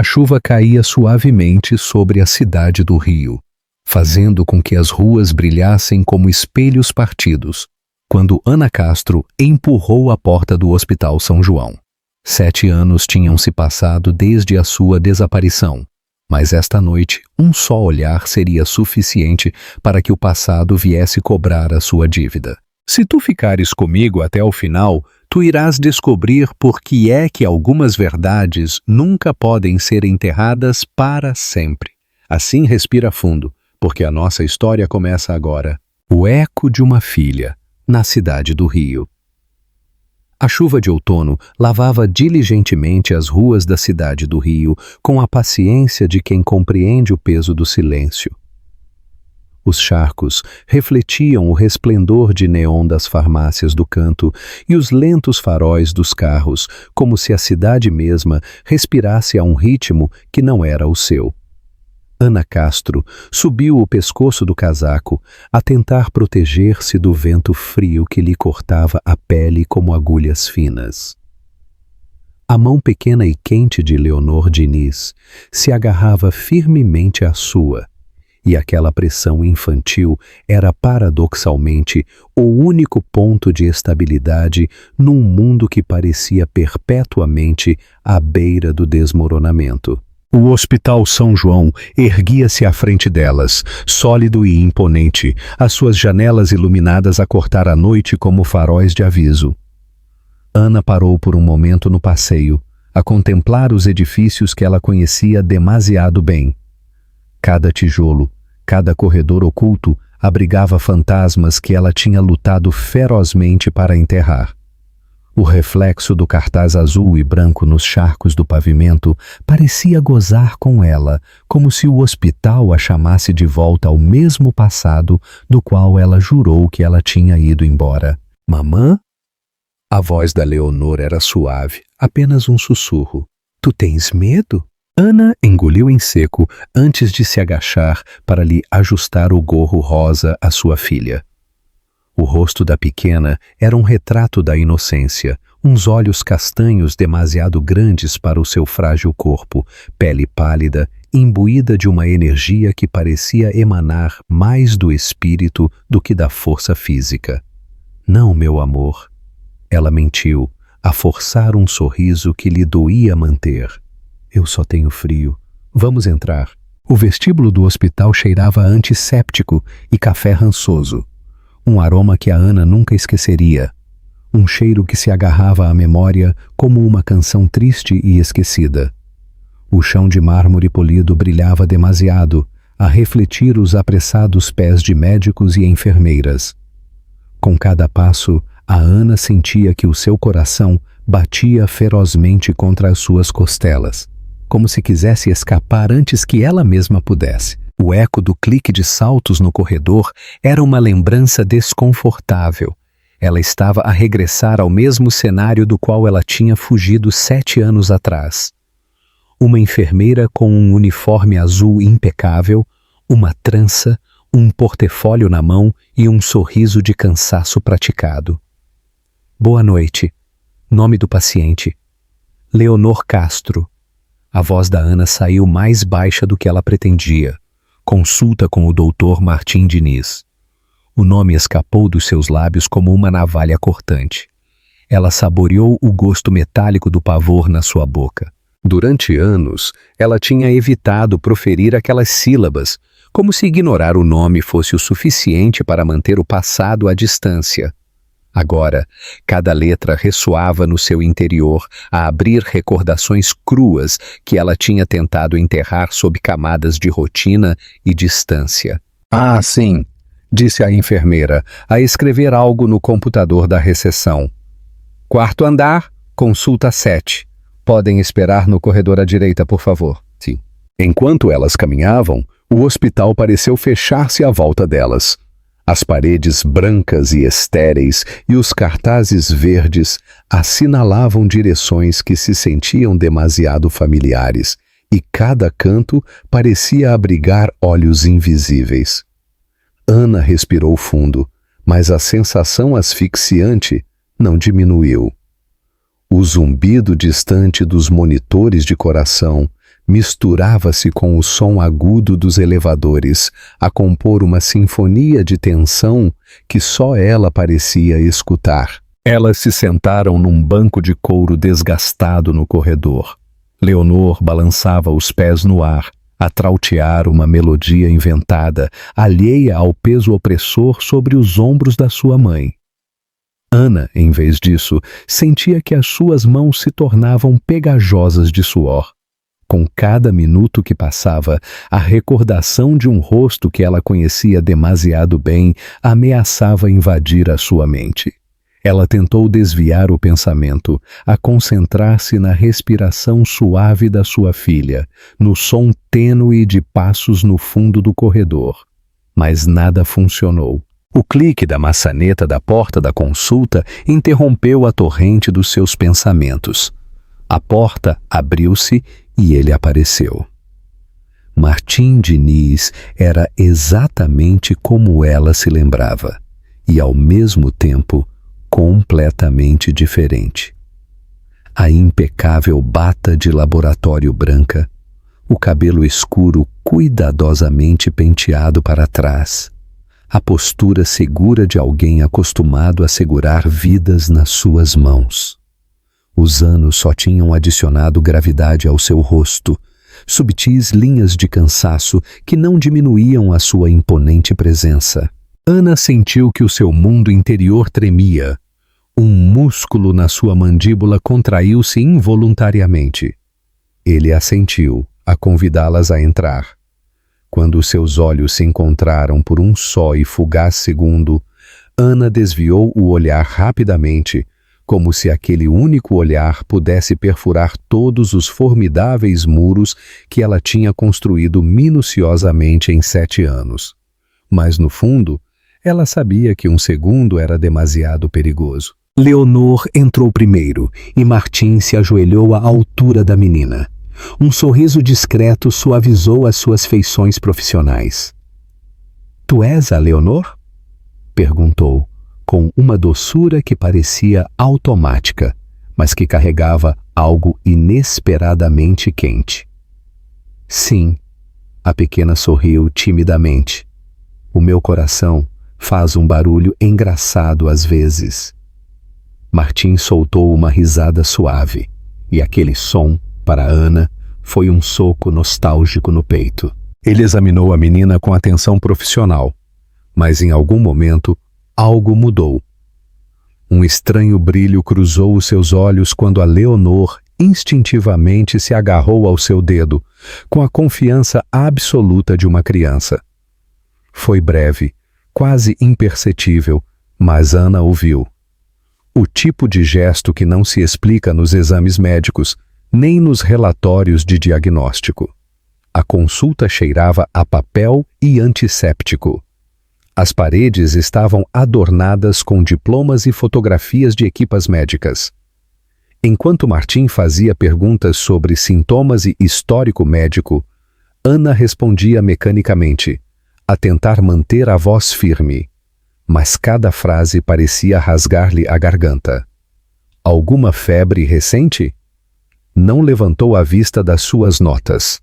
A chuva caía suavemente sobre a cidade do Rio, fazendo com que as ruas brilhassem como espelhos partidos, quando Ana Castro empurrou a porta do Hospital São João. 7 anos tinham se passado desde a sua desaparição, mas esta noite um só olhar seria suficiente para que o passado viesse cobrar a sua dívida. Se tu ficares comigo até o final, tu irás descobrir por que é que algumas verdades nunca podem ser enterradas para sempre. Assim respira fundo, porque a nossa história começa agora. O eco de uma filha, na cidade do Rio. A chuva de outono lavava diligentemente as ruas da cidade do Rio com a paciência de quem compreende o peso do silêncio. Os charcos refletiam o resplendor de neon das farmácias do canto e os lentos faróis dos carros, como se a cidade mesma respirasse a um ritmo que não era o seu. Ana Castro subiu o pescoço do casaco a tentar proteger-se do vento frio que lhe cortava a pele como agulhas finas. A mão pequena e quente de Leonor Diniz se agarrava firmemente à sua, e aquela pressão infantil era paradoxalmente o único ponto de estabilidade num mundo que parecia perpetuamente à beira do desmoronamento. O Hospital São João erguia-se à frente delas, sólido e imponente, as suas janelas iluminadas a cortar a noite como faróis de aviso. Ana parou por um momento no passeio, a contemplar os edifícios que ela conhecia demasiado bem. Cada tijolo, cada corredor oculto abrigava fantasmas que ela tinha lutado ferozmente para enterrar. O reflexo do cartaz azul e branco nos charcos do pavimento parecia gozar com ela, como se o hospital a chamasse de volta ao mesmo passado do qual ela jurou que ela tinha ido embora. Mamã? A voz da Leonor era suave, apenas um sussurro. Tu tens medo? Ana engoliu em seco antes de se agachar para lhe ajustar o gorro rosa à sua filha. O rosto da pequena era um retrato da inocência, uns olhos castanhos demasiado grandes para o seu frágil corpo, pele pálida, imbuída de uma energia que parecia emanar mais do espírito do que da força física. Não, meu amor. Ela mentiu, a forçar um sorriso que lhe doía manter. Eu só tenho frio. Vamos entrar. O vestíbulo do hospital cheirava a antisséptico e café rançoso. Um aroma que a Ana nunca esqueceria. Um cheiro que se agarrava à memória como uma canção triste e esquecida. O chão de mármore polido brilhava demasiado, a refletir os apressados pés de médicos e enfermeiras. Com cada passo, a Ana sentia que o seu coração batia ferozmente contra as suas costelas, como se quisesse escapar antes que ela mesma pudesse. O eco do clique de saltos no corredor era uma lembrança desconfortável. Ela estava a regressar ao mesmo cenário do qual ela tinha fugido 7 anos atrás. Uma enfermeira com um uniforme azul impecável, uma trança, um portfólio na mão e um sorriso de cansaço praticado. Boa noite. Nome do paciente. Leonor Castro. A voz da Ana saiu mais baixa do que ela pretendia. Consulta com o Dr. Martim Diniz. O nome escapou dos seus lábios como uma navalha cortante. Ela saboreou o gosto metálico do pavor na sua boca. Durante anos, ela tinha evitado proferir aquelas sílabas, como se ignorar o nome fosse o suficiente para manter o passado à distância. Agora, cada letra ressoava no seu interior a abrir recordações cruas que ela tinha tentado enterrar sob camadas de rotina e distância. Ah, sim, disse a enfermeira, a escrever algo no computador da recepção. Quarto andar, consulta 7. Podem esperar no corredor à direita, por favor. Sim. Enquanto elas caminhavam, o hospital pareceu fechar-se à volta delas. As paredes brancas e estéreis e os cartazes verdes assinalavam direções que se sentiam demasiado familiares, e cada canto parecia abrigar olhos invisíveis. Ana respirou fundo, mas a sensação asfixiante não diminuiu. O zumbido distante dos monitores de coração, misturava-se com o som agudo dos elevadores, a compor uma sinfonia de tensão que só ela parecia escutar. Elas se sentaram num banco de couro desgastado no corredor. Leonor balançava os pés no ar, a trautear uma melodia inventada, alheia ao peso opressor sobre os ombros da sua mãe. Ana, em vez disso, sentia que as suas mãos se tornavam pegajosas de suor. Com cada minuto que passava, a recordação de um rosto que ela conhecia demasiado bem ameaçava invadir a sua mente. Ela tentou desviar o pensamento, a concentrar-se na respiração suave da sua filha, no som tênue de passos no fundo do corredor. Mas nada funcionou. O clique da maçaneta da porta da consulta interrompeu a torrente dos seus pensamentos. A porta abriu-se e ele apareceu. Martim Diniz era exatamente como ela se lembrava, e ao mesmo tempo completamente diferente. A impecável bata de laboratório branca, o cabelo escuro cuidadosamente penteado para trás, a postura segura de alguém acostumado a segurar vidas nas suas mãos. Os anos só tinham adicionado gravidade ao seu rosto, subtis linhas de cansaço que não diminuíam a sua imponente presença. Ana sentiu que o seu mundo interior tremia. Um músculo na sua mandíbula contraiu-se involuntariamente. Ele assentiu, a convidá-las a entrar. Quando seus olhos se encontraram por um só e fugaz segundo, Ana desviou o olhar rapidamente, como se aquele único olhar pudesse perfurar todos os formidáveis muros que ela tinha construído minuciosamente em 7 anos. Mas, no fundo, ela sabia que um segundo era demasiado perigoso. Leonor entrou primeiro e Martim se ajoelhou à altura da menina. Um sorriso discreto suavizou as suas feições profissionais. "Tu és a Leonor?" perguntou, com uma doçura que parecia automática, mas que carregava algo inesperadamente quente. "Sim," a pequena sorriu timidamente. "O meu coração faz um barulho engraçado às vezes." Martim soltou uma risada suave, e aquele som, para Ana, foi um soco nostálgico no peito. Ele examinou a menina com atenção profissional, mas em algum momento algo mudou. Um estranho brilho cruzou os seus olhos quando a Leonor instintivamente se agarrou ao seu dedo, com a confiança absoluta de uma criança. Foi breve, quase imperceptível, mas Ana ouviu. O tipo de gesto que não se explica nos exames médicos, nem nos relatórios de diagnóstico. A consulta cheirava a papel e antisséptico. As paredes estavam adornadas com diplomas e fotografias de equipas médicas. Enquanto Martim fazia perguntas sobre sintomas e histórico médico, Ana respondia mecanicamente, a tentar manter a voz firme. Mas cada frase parecia rasgar-lhe a garganta. Alguma febre recente? Não levantou a vista das suas notas.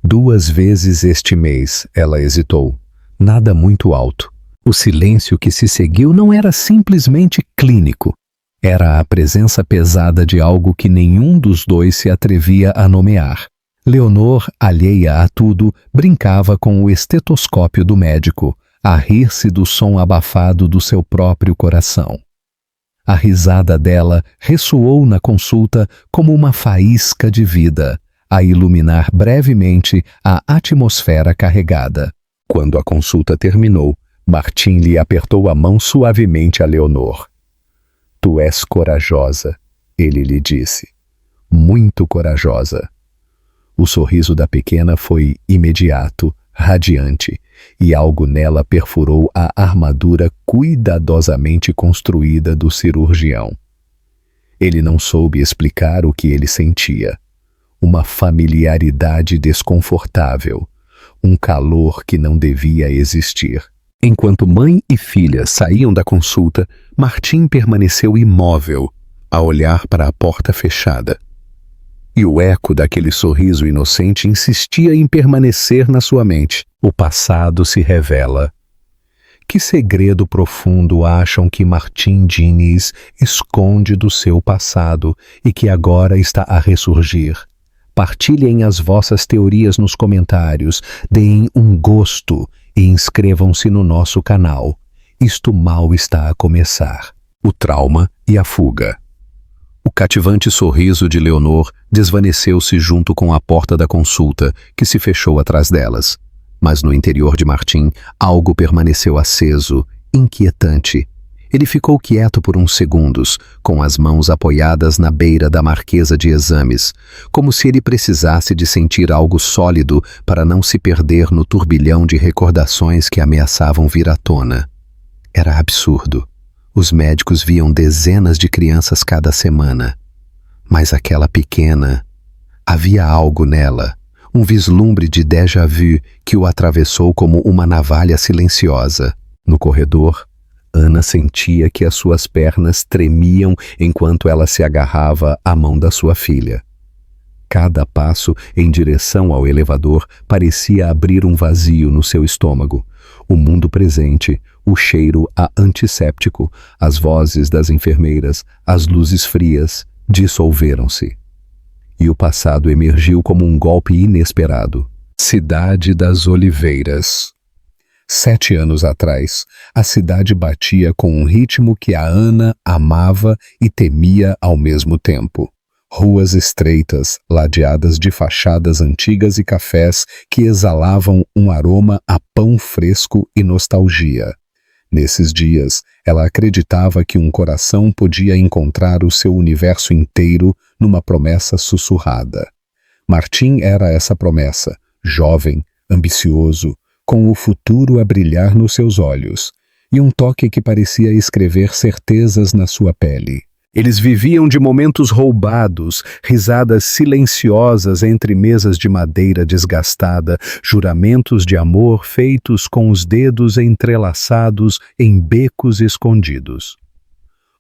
2 vezes este mês, ela hesitou. Nada muito alto. O silêncio que se seguiu não era simplesmente clínico. Era a presença pesada de algo que nenhum dos dois se atrevia a nomear. Leonor, alheia a tudo, brincava com o estetoscópio do médico, a rir-se do som abafado do seu próprio coração. A risada dela ressoou na consulta como uma faísca de vida, a iluminar brevemente a atmosfera carregada. Quando a consulta terminou, Martim lhe apertou a mão suavemente a Leonor. "Tu és corajosa", ele lhe disse. "Muito corajosa." O sorriso da pequena foi imediato, radiante, e algo nela perfurou a armadura cuidadosamente construída do cirurgião. Ele não soube explicar o que ele sentia. Uma familiaridade desconfortável, um calor que não devia existir. Enquanto mãe e filha saíam da consulta, Martim permaneceu imóvel, a olhar para a porta fechada. E o eco daquele sorriso inocente insistia em permanecer na sua mente. O passado se revela. Que segredo profundo acham que Martim Diniz esconde do seu passado e que agora está a ressurgir? Partilhem as vossas teorias nos comentários, deem um gosto e inscrevam-se no nosso canal. Isto mal está a começar. O trauma e a fuga. O cativante sorriso de Leonor desvaneceu-se junto com a porta da consulta, que se fechou atrás delas. Mas no interior de Martim, algo permaneceu aceso, inquietante. Ele ficou quieto por uns segundos, com as mãos apoiadas na beira da marquesa de exames, como se ele precisasse de sentir algo sólido para não se perder no turbilhão de recordações que ameaçavam vir à tona. Era absurdo. Os médicos viam dezenas de crianças cada semana. Mas aquela pequena... Havia algo nela, um vislumbre de déjà vu que o atravessou como uma navalha silenciosa. No corredor, Ana sentia que as suas pernas tremiam enquanto ela se agarrava à mão da sua filha. Cada passo em direção ao elevador parecia abrir um vazio no seu estômago. O mundo presente, o cheiro a antisséptico, as vozes das enfermeiras, as luzes frias, dissolveram-se. E o passado emergiu como um golpe inesperado. Cidade das Oliveiras. 7 anos atrás, a cidade batia com um ritmo que a Ana amava e temia ao mesmo tempo. Ruas estreitas, ladeadas de fachadas antigas e cafés que exalavam um aroma a pão fresco e nostalgia. Nesses dias, ela acreditava que um coração podia encontrar o seu universo inteiro numa promessa sussurrada. Martim era essa promessa, jovem, ambicioso, com o futuro a brilhar nos seus olhos, e um toque que parecia escrever certezas na sua pele. Eles viviam de momentos roubados, risadas silenciosas entre mesas de madeira desgastada, juramentos de amor feitos com os dedos entrelaçados em becos escondidos.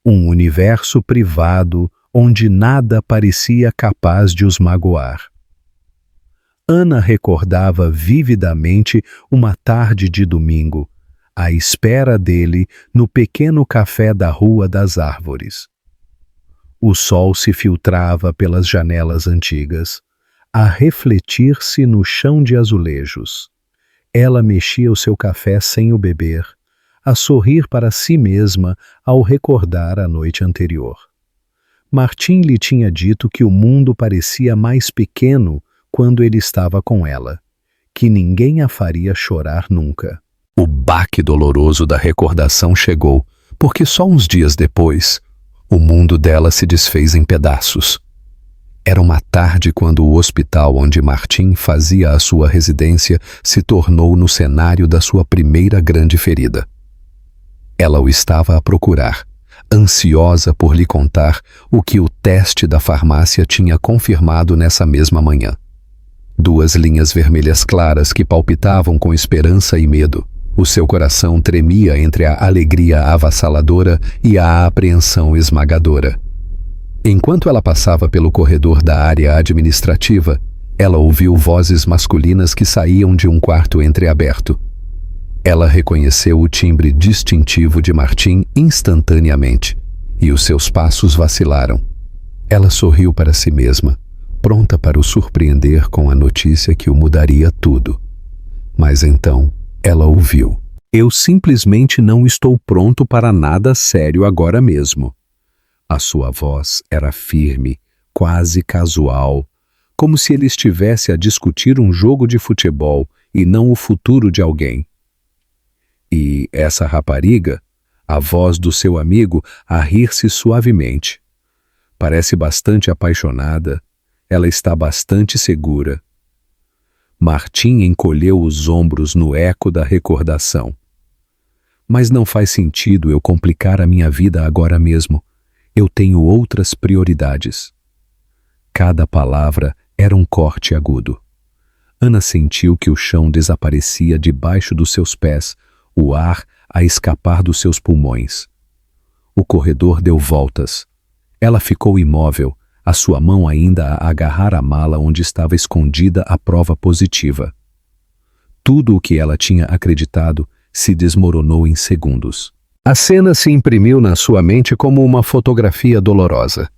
Um universo privado onde nada parecia capaz de os magoar. Ana recordava vividamente uma tarde de domingo, à espera dele no pequeno café da Rua das Árvores. O sol se filtrava pelas janelas antigas, a refletir-se no chão de azulejos. Ela mexia o seu café sem o beber, a sorrir para si mesma ao recordar a noite anterior. Martim lhe tinha dito que o mundo parecia mais pequeno quando ele estava com ela, que ninguém a faria chorar nunca. O baque doloroso da recordação chegou, porque só uns dias depois, o mundo dela se desfez em pedaços. Era uma tarde quando o hospital onde Martim fazia a sua residência se tornou no cenário da sua primeira grande ferida. Ela o estava a procurar, ansiosa por lhe contar o que o teste da farmácia tinha confirmado nessa mesma manhã. 2 linhas vermelhas claras que palpitavam com esperança e medo. O seu coração tremia entre a alegria avassaladora e a apreensão esmagadora. Enquanto ela passava pelo corredor da área administrativa, ela ouviu vozes masculinas que saíam de um quarto entreaberto. Ela reconheceu o timbre distintivo de Martim instantaneamente, e os seus passos vacilaram. Ela sorriu para si mesma, pronta para o surpreender com a notícia que o mudaria tudo. Mas então, ela ouviu. Eu simplesmente não estou pronto para nada sério agora mesmo. A sua voz era firme, quase casual, como se ele estivesse a discutir um jogo de futebol e não o futuro de alguém. E essa rapariga, a voz do seu amigo a rir-se suavemente. Parece bastante apaixonada, ela está bastante segura. Martim encolheu os ombros no eco da recordação. Mas não faz sentido eu complicar a minha vida agora mesmo. Eu tenho outras prioridades. Cada palavra era um corte agudo. Ana sentiu que o chão desaparecia debaixo dos seus pés, o ar a escapar dos seus pulmões. O corredor deu voltas. Ela ficou imóvel, a sua mão ainda a agarrar a mala onde estava escondida a prova positiva. Tudo o que ela tinha acreditado se desmoronou em segundos. A cena se imprimiu na sua mente como uma fotografia dolorosa.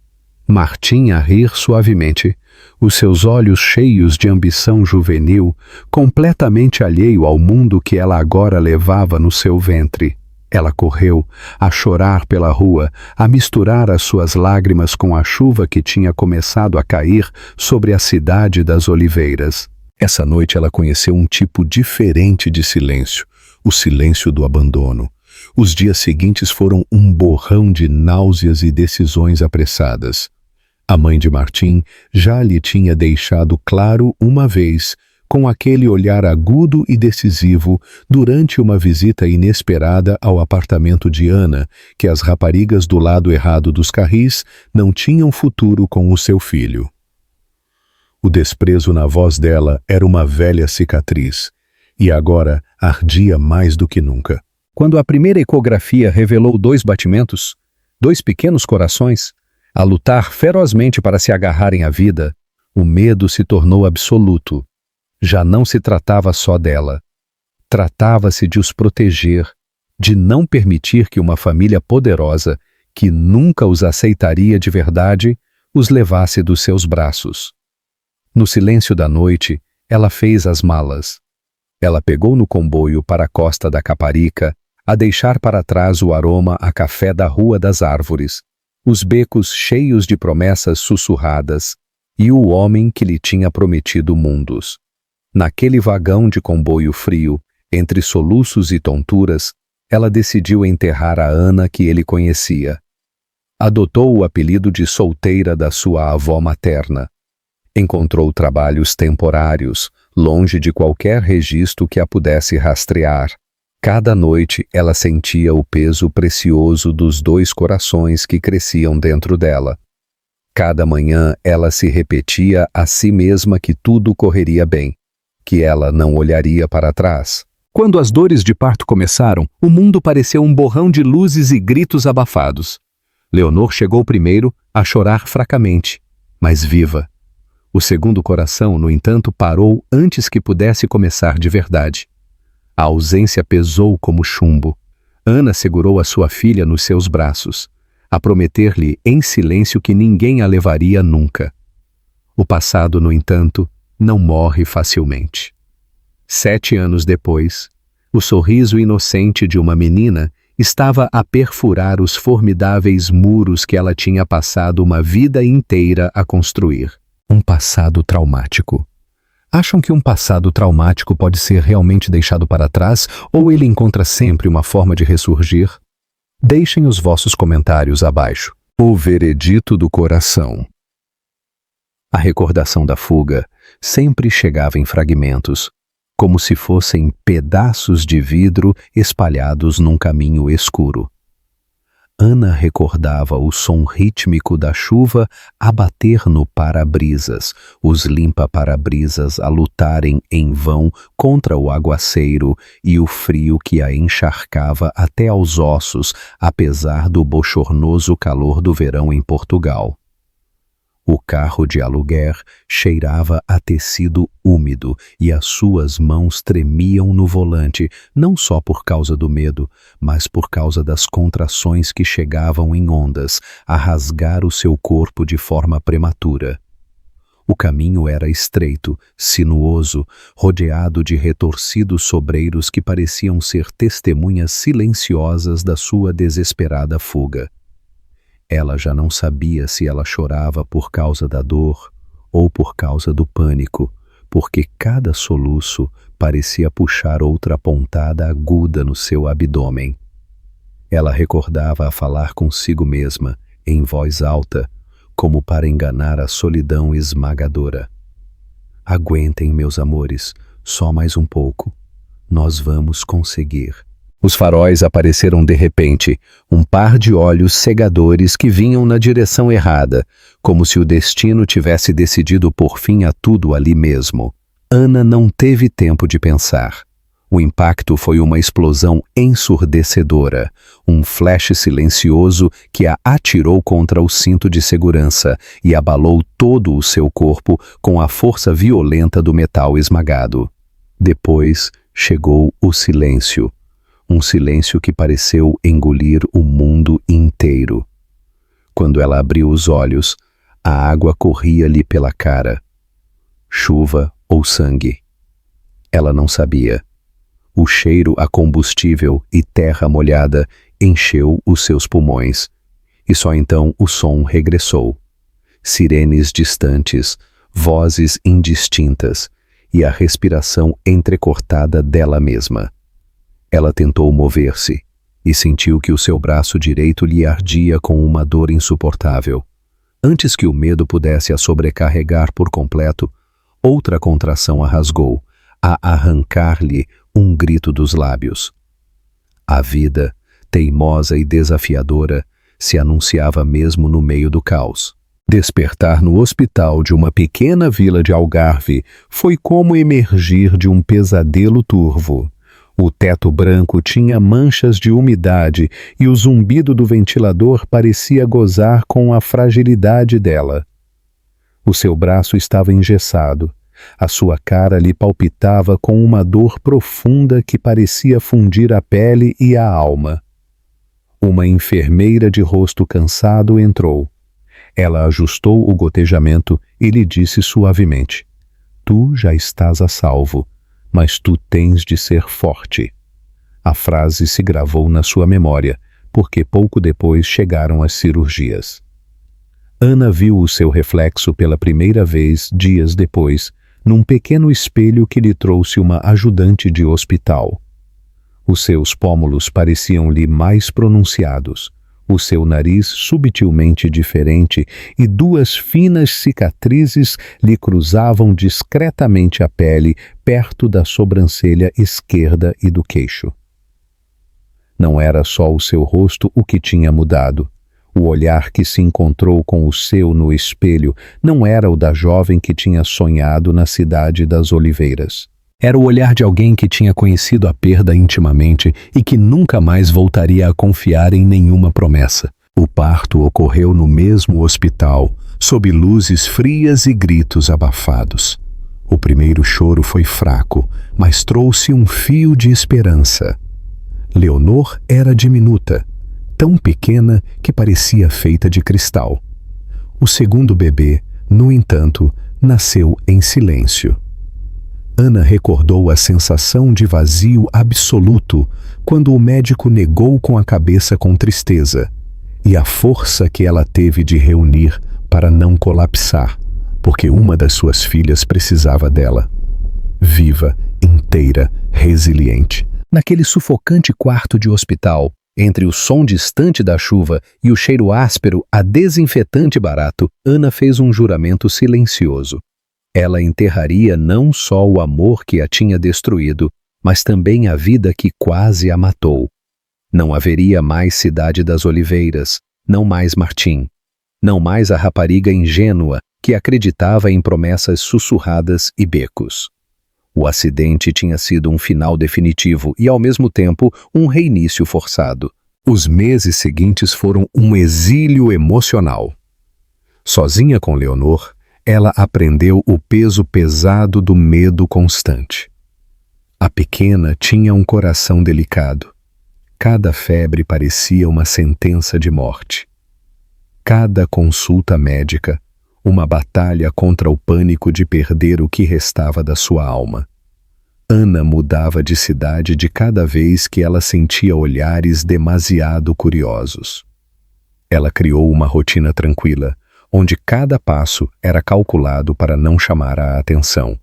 Martim a rir suavemente, os seus olhos cheios de ambição juvenil, completamente alheio ao mundo que ela agora levava no seu ventre. Ela correu, a chorar pela rua, a misturar as suas lágrimas com a chuva que tinha começado a cair sobre a cidade das oliveiras. Essa noite ela conheceu um tipo diferente de silêncio, o silêncio do abandono. Os dias seguintes foram um borrão de náuseas e decisões apressadas. A mãe de Martim já lhe tinha deixado claro uma vez, com aquele olhar agudo e decisivo, durante uma visita inesperada ao apartamento de Ana, que as raparigas do lado errado dos carris não tinham futuro com o seu filho. O desprezo na voz dela era uma velha cicatriz, e agora ardia mais do que nunca. Quando a primeira ecografia revelou 2 batimentos, 2 pequenos corações, a lutar ferozmente para se agarrarem à vida, o medo se tornou absoluto. Já não se tratava só dela. Tratava-se de os proteger, de não permitir que uma família poderosa, que nunca os aceitaria de verdade, os levasse dos seus braços. No silêncio da noite, ela fez as malas. Ela pegou no comboio para a costa da Caparica, a deixar para trás o aroma a café da Rua das Árvores, os becos cheios de promessas sussurradas e o homem que lhe tinha prometido mundos. Naquele vagão de comboio frio, entre soluços e tonturas, ela decidiu enterrar a Ana que ele conhecia. Adotou o apelido de solteira da sua avó materna. Encontrou trabalhos temporários, longe de qualquer registro que a pudesse rastrear. Cada noite ela sentia o peso precioso dos 2 corações que cresciam dentro dela. Cada manhã ela se repetia a si mesma que tudo correria bem, que ela não olharia para trás. Quando as dores de parto começaram, o mundo pareceu um borrão de luzes e gritos abafados. Leonor chegou primeiro a chorar fracamente, mas viva. O segundo coração, no entanto, parou antes que pudesse começar de verdade. A ausência pesou como chumbo. Ana segurou a sua filha nos seus braços, a prometer-lhe em silêncio que ninguém a levaria nunca. O passado, no entanto, não morre facilmente. 7 anos depois, o sorriso inocente de uma menina estava a perfurar os formidáveis muros que ela tinha passado uma vida inteira a construir. Um passado traumático. Acham que um passado traumático pode ser realmente deixado para trás ou ele encontra sempre uma forma de ressurgir? Deixem os vossos comentários abaixo. O veredito do coração. A recordação da fuga sempre chegava em fragmentos, como se fossem pedaços de vidro espalhados num caminho escuro. Ana recordava o som rítmico da chuva a bater no para-brisas, os limpa-para-brisas a lutarem em vão contra o aguaceiro e o frio que a encharcava até aos ossos, apesar do bochornoso calor do verão em Portugal. O carro de aluguer cheirava a tecido úmido e as suas mãos tremiam no volante, não só por causa do medo, mas por causa das contrações que chegavam em ondas a rasgar o seu corpo de forma prematura. O caminho era estreito, sinuoso, rodeado de retorcidos sobreiros que pareciam ser testemunhas silenciosas da sua desesperada fuga. Ela já não sabia se ela chorava por causa da dor ou por causa do pânico, porque cada soluço parecia puxar outra pontada aguda no seu abdômen. Ela recordava a falar consigo mesma, em voz alta, como para enganar a solidão esmagadora. Aguentem, meus amores, só mais um pouco. Nós vamos conseguir. Os faróis apareceram de repente, um par de olhos cegadores que vinham na direção errada, como se o destino tivesse decidido por fim a tudo ali mesmo. Ana não teve tempo de pensar. O impacto foi uma explosão ensurdecedora, um flash silencioso que a atirou contra o cinto de segurança e abalou todo o seu corpo com a força violenta do metal esmagado. Depois chegou o silêncio, um silêncio que pareceu engolir o mundo inteiro. Quando ela abriu os olhos, a água corria-lhe pela cara. Chuva ou sangue? Ela não sabia. O cheiro a combustível e terra molhada encheu os seus pulmões, e só então o som regressou. Sirenes distantes, vozes indistintas e a respiração entrecortada dela mesma. Ela tentou mover-se e sentiu que o seu braço direito lhe ardia com uma dor insuportável. Antes que o medo pudesse a sobrecarregar por completo, outra contração a rasgou, a arrancar-lhe um grito dos lábios. A vida, teimosa e desafiadora, se anunciava mesmo no meio do caos. Despertar no hospital de uma pequena vila de Algarve foi como emergir de um pesadelo turvo. O teto branco tinha manchas de umidade e o zumbido do ventilador parecia gozar com a fragilidade dela. O seu braço estava engessado. A sua cara lhe palpitava com uma dor profunda que parecia fundir a pele e a alma. Uma enfermeira de rosto cansado entrou. Ela ajustou o gotejamento e lhe disse suavemente: "Tu já estás a salvo, mas tu tens de ser forte." A frase se gravou na sua memória, porque pouco depois chegaram as cirurgias. Ana viu o seu reflexo pela primeira vez dias depois, num pequeno espelho que lhe trouxe uma ajudante de hospital. Os seus pómulos pareciam-lhe mais pronunciados, o seu nariz subtilmente diferente e duas finas cicatrizes lhe cruzavam discretamente a pele perto da sobrancelha esquerda e do queixo. Não era só o seu rosto o que tinha mudado. O olhar que se encontrou com o seu no espelho não era o da jovem que tinha sonhado na cidade das oliveiras. Era o olhar de alguém que tinha conhecido a perda intimamente e que nunca mais voltaria a confiar em nenhuma promessa. O parto ocorreu no mesmo hospital, sob luzes frias e gritos abafados. O primeiro choro foi fraco, mas trouxe um fio de esperança. Leonor era diminuta, tão pequena que parecia feita de cristal. O segundo bebê, no entanto, nasceu em silêncio. Ana recordou a sensação de vazio absoluto quando o médico negou com a cabeça com tristeza, e a força que ela teve de reunir para não colapsar, porque uma das suas filhas precisava dela. Viva, inteira, resiliente. Naquele sufocante quarto de hospital, entre o som distante da chuva e o cheiro áspero a desinfetante barato, Ana fez um juramento silencioso. Ela enterraria não só o amor que a tinha destruído, mas também a vida que quase a matou. Não haveria mais Cidade das Oliveiras, não mais Martim, não mais a rapariga ingênua que acreditava em promessas sussurradas e becos. O acidente tinha sido um final definitivo e, ao mesmo tempo, um reinício forçado. Os meses seguintes foram um exílio emocional. Sozinha com Leonor, ela aprendeu o peso pesado do medo constante. A pequena tinha um coração delicado. Cada febre parecia uma sentença de morte. Cada consulta médica, uma batalha contra o pânico de perder o que restava da sua alma. Ana mudava de cidade de cada vez que ela sentia olhares demasiado curiosos. Ela criou uma rotina tranquila, onde cada passo era calculado para não chamar a atenção,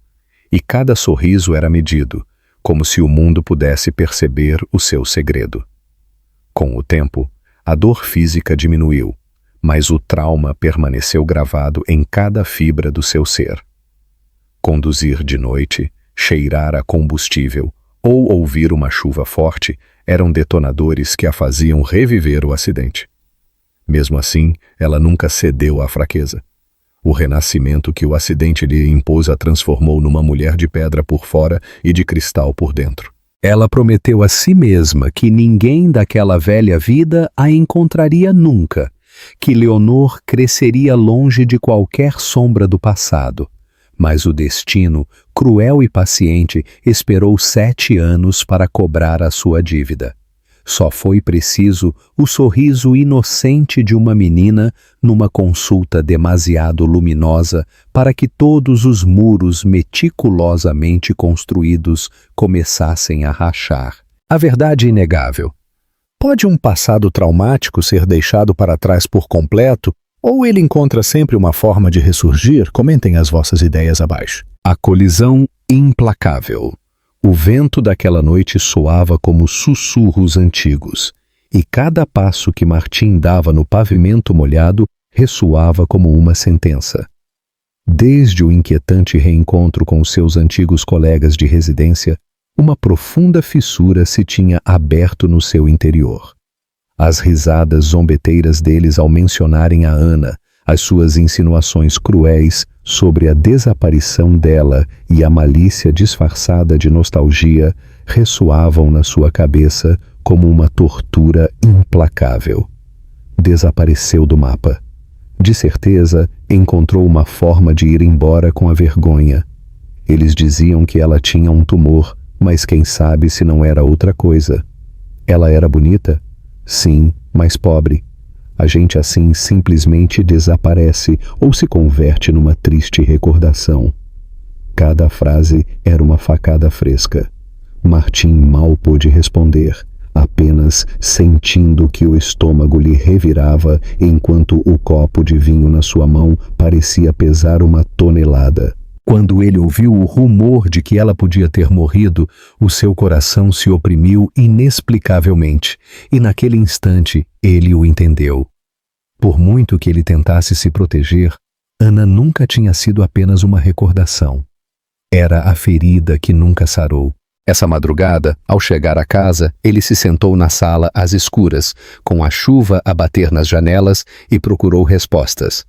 e cada sorriso era medido, como se o mundo pudesse perceber o seu segredo. Com o tempo, a dor física diminuiu, mas o trauma permaneceu gravado em cada fibra do seu ser. Conduzir de noite, cheirar a combustível ou ouvir uma chuva forte eram detonadores que a faziam reviver o acidente. Mesmo assim, ela nunca cedeu à fraqueza. O renascimento que o acidente lhe impôs a transformou numa mulher de pedra por fora e de cristal por dentro. Ela prometeu a si mesma que ninguém daquela velha vida a encontraria nunca, que Leonor cresceria longe de qualquer sombra do passado. Mas o destino, cruel e paciente, esperou 7 anos para cobrar a sua dívida. Só foi preciso o sorriso inocente de uma menina numa consulta demasiado luminosa para que todos os muros meticulosamente construídos começassem a rachar. A verdade é inegável. Pode um passado traumático ser deixado para trás por completo, ou ele encontra sempre uma forma de ressurgir? Comentem as vossas ideias abaixo. A colisão implacável. O vento daquela noite soava como sussurros antigos, e cada passo que Martim dava no pavimento molhado ressoava como uma sentença. Desde o inquietante reencontro com os seus antigos colegas de residência, uma profunda fissura se tinha aberto no seu interior. As risadas zombeteiras deles ao mencionarem a Ana, as suas insinuações cruéis sobre a desaparição dela e a malícia disfarçada de nostalgia ressoavam na sua cabeça como uma tortura implacável. Desapareceu do mapa. De certeza, encontrou uma forma de ir embora com a vergonha. Eles diziam que ela tinha um tumor, mas quem sabe se não era outra coisa. Ela era bonita? Sim, mas pobre. A gente assim simplesmente desaparece ou se converte numa triste recordação. Cada frase era uma facada fresca. Martim mal pôde responder, apenas sentindo que o estômago lhe revirava enquanto o copo de vinho na sua mão parecia pesar uma tonelada. Quando ele ouviu o rumor de que ela podia ter morrido, o seu coração se oprimiu inexplicavelmente, e naquele instante ele o entendeu. Por muito que ele tentasse se proteger, Ana nunca tinha sido apenas uma recordação. Era a ferida que nunca sarou. Essa madrugada, ao chegar à casa, ele se sentou na sala às escuras, com a chuva a bater nas janelas, e procurou respostas.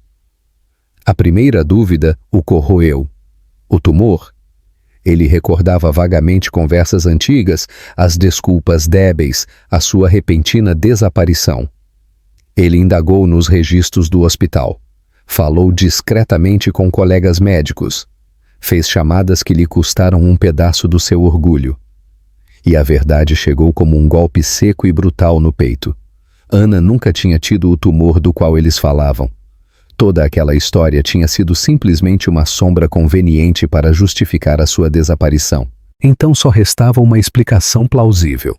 A primeira dúvida o corroeu. O tumor? Ele recordava vagamente conversas antigas, as desculpas débeis, a sua repentina desaparição. Ele indagou nos registros do hospital. Falou discretamente com colegas médicos. Fez chamadas que lhe custaram um pedaço do seu orgulho. E a verdade chegou como um golpe seco e brutal no peito. Ana nunca tinha tido o tumor do qual eles falavam. Toda aquela história tinha sido simplesmente uma sombra conveniente para justificar a sua desaparição. Então só restava uma explicação plausível.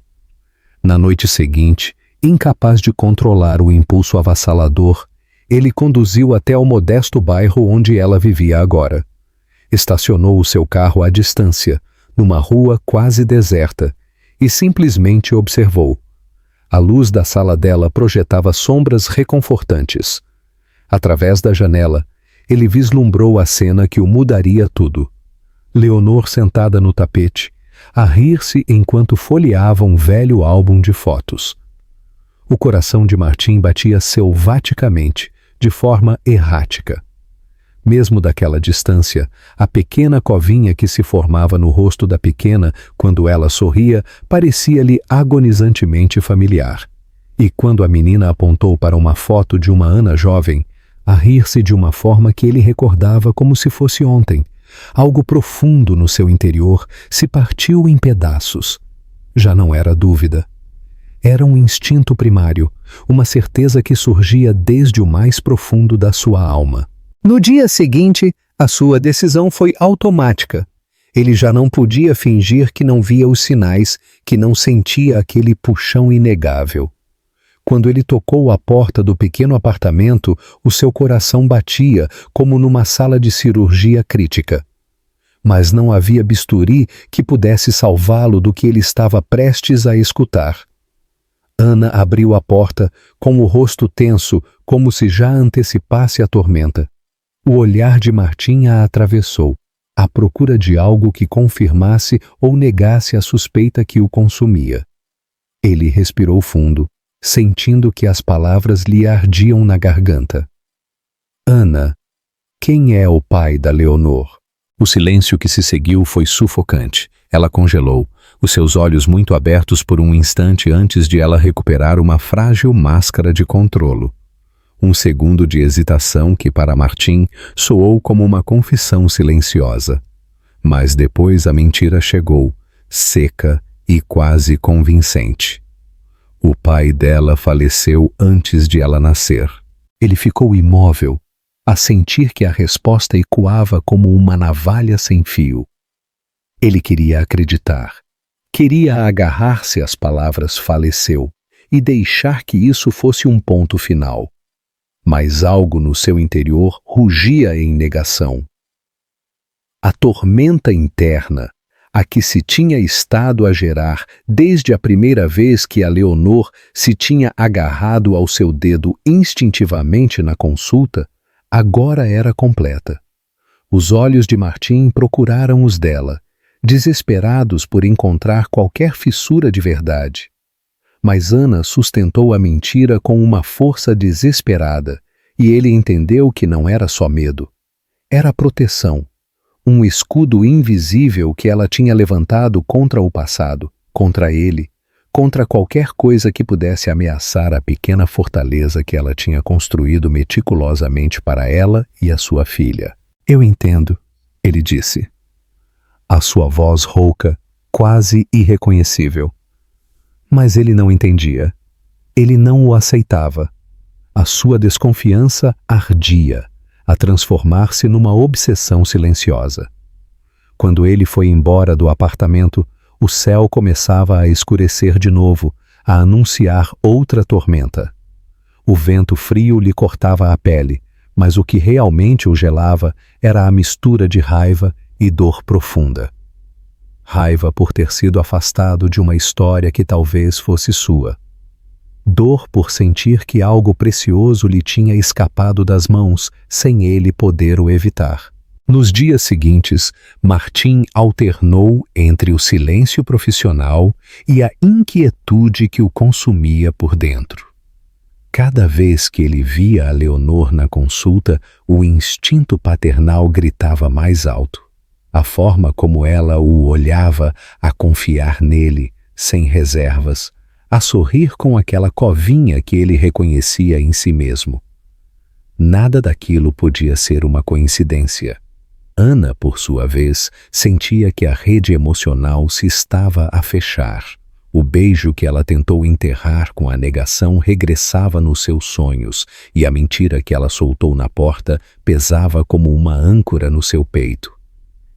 Na noite seguinte, incapaz de controlar o impulso avassalador, ele conduziu até o modesto bairro onde ela vivia agora. Estacionou o seu carro à distância, numa rua quase deserta, e simplesmente observou. A luz da sala dela projetava sombras reconfortantes. Através da janela, ele vislumbrou a cena que o mudaria tudo. Leonor sentada no tapete, a rir-se enquanto folheava um velho álbum de fotos. O coração de Martim batia selvaticamente, de forma errática. Mesmo daquela distância, a pequena covinha que se formava no rosto da pequena quando ela sorria parecia-lhe agonizantemente familiar. E quando a menina apontou para uma foto de uma Ana jovem, a rir-se de uma forma que ele recordava como se fosse ontem, algo profundo no seu interior se partiu em pedaços. Já não era dúvida. Era um instinto primário, uma certeza que surgia desde o mais profundo da sua alma. No dia seguinte, a sua decisão foi automática. Ele já não podia fingir que não via os sinais, que não sentia aquele puxão inegável. Quando ele tocou a porta do pequeno apartamento, o seu coração batia como numa sala de cirurgia crítica. Mas não havia bisturi que pudesse salvá-lo do que ele estava prestes a escutar. Ana abriu a porta com o rosto tenso, como se já antecipasse a tormenta. O olhar de Martim a atravessou, à procura de algo que confirmasse ou negasse a suspeita que o consumia. Ele respirou fundo, sentindo que as palavras lhe ardiam na garganta. Ana, quem é o pai da Leonor? O silêncio que se seguiu foi sufocante. Ela congelou, os seus olhos muito abertos por um instante antes de ela recuperar uma frágil máscara de controlo. Um segundo de hesitação que para Martim soou como uma confissão silenciosa. Mas depois a mentira chegou, seca e quase convincente. O pai dela faleceu antes de ela nascer. Ele ficou imóvel, a sentir que a resposta ecoava como uma navalha sem fio. Ele queria acreditar. Queria agarrar-se às palavras faleceu e deixar que isso fosse um ponto final. Mas algo no seu interior rugia em negação. A tormenta interna, a que se tinha estado a gerar desde a primeira vez que a Leonor se tinha agarrado ao seu dedo instintivamente na consulta, agora era completa. Os olhos de Martim procuraram os dela, desesperados por encontrar qualquer fissura de verdade. Mas Ana sustentou a mentira com uma força desesperada, e ele entendeu que não era só medo. Era proteção, um escudo invisível que ela tinha levantado contra o passado, contra ele, contra qualquer coisa que pudesse ameaçar a pequena fortaleza que ela tinha construído meticulosamente para ela e a sua filha. "Eu entendo", ele disse. A sua voz rouca, quase irreconhecível. Mas ele não entendia. Ele não o aceitava. A sua desconfiança ardia, a transformar-se numa obsessão silenciosa. Quando ele foi embora do apartamento, o céu começava a escurecer de novo, a anunciar outra tormenta. O vento frio lhe cortava a pele, mas o que realmente o gelava era a mistura de raiva e dor profunda. Raiva por ter sido afastado de uma história que talvez fosse sua. Dor por sentir que algo precioso lhe tinha escapado das mãos, sem ele poder o evitar. Nos dias seguintes, Martim alternou entre o silêncio profissional e a inquietude que o consumia por dentro. Cada vez que ele via a Leonor na consulta, o instinto paternal gritava mais alto. A forma como ela o olhava, a confiar nele, sem reservas, a sorrir com aquela covinha que ele reconhecia em si mesmo. Nada daquilo podia ser uma coincidência. Ana, por sua vez, sentia que a rede emocional se estava a fechar. O beijo que ela tentou enterrar com a negação regressava nos seus sonhos, e a mentira que ela soltou na porta pesava como uma âncora no seu peito.